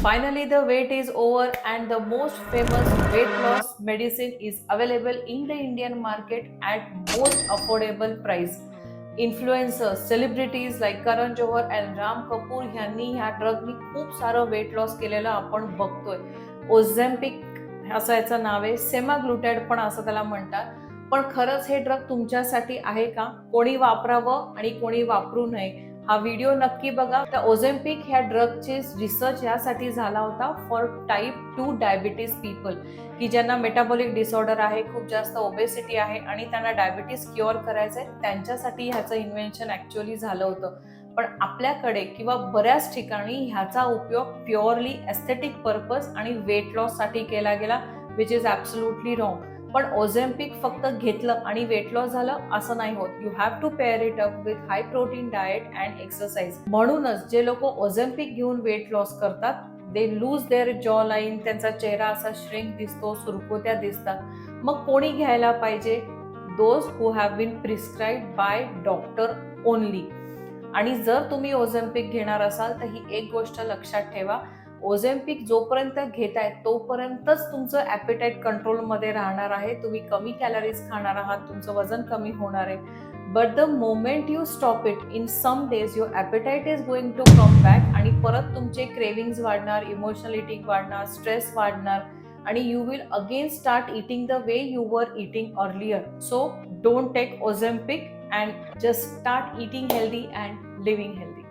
Finally, the wait is over and the most famous weight loss medicine is available in the Indian market at most affordable price. Influencers, celebrities like Karan Johar and Ram Kapoor यांनी ह्या ड्रगनी खूप सारं weight loss केलेलं आपण बघतोय. Ozempic असं याचं नाव आहे, सेमाग्लुटाइड पण असं त्याला म्हणतात. पण खरंच हे ड्रग तुमच्यासाठी आहे का? कोणी वापरावं आणि कोणी वापरू नये हा व्हिडिओ नक्की बघा. त्या ओझेम्पिक ह्या ड्रगचे रिसर्च यासाठी झाला होता फॉर टाईप 2 डायबिटीज पीपल, की ज्यांना मेटाबॉलिक डिसऑर्डर आहे, खूप जास्त ओबेसिटी आहे आणि त्यांना डायबिटीज क्युअर करायचं आहे, त्यांच्यासाठी ह्याचं इन्व्हेन्शन ऍक्च्युअली झालं होतं. पण आपल्याकडे किंवा बऱ्याच ठिकाणी ह्याचा उपयोग प्युअरली एस्थेटिक पर्पज आणि वेट लॉस साठी केला गेला, विच इज ॲब्सोल्युटली रॉंग. पण ओझेम्पिक फक्त घेतलं आणि वेट लॉस झालं असं नाही होत. You have to pair it up with high protein diet and exercise. म्हणूनच जे लोक ओझेम्पिक घेऊन वेट लॉस करतात they lose their jawline, त्यांचा चेहरा असा श्रिंक दिसतो, सुरकुत्या दिसतात. मग कोणी घ्यायला पाहिजे? Those who have been prescribed by doctor only. आणि जर तुम्ही ओझेम्पिक घेणार असाल तर ही एक गोष्ट लक्षात ठेवा, ओझेम्पिक जोपर्यंत घेताय तोपर्यंतच तुमचं ॲपेटाईट कंट्रोलमध्ये राहणार आहे, तुम्ही कमी कॅलरीज खाणार आहात, तुमचं वजन कमी होणार आहे. But the moment you stop it in some days your appetite is going to come back आणि परत तुमचे क्रेविंग्स वाढणार, इमोशनल इटिंग वाढणार, स्ट्रेस वाढणार आणि you will again start eating the way you were eating earlier. So don't take Ozempic and just start eating healthy and living healthy.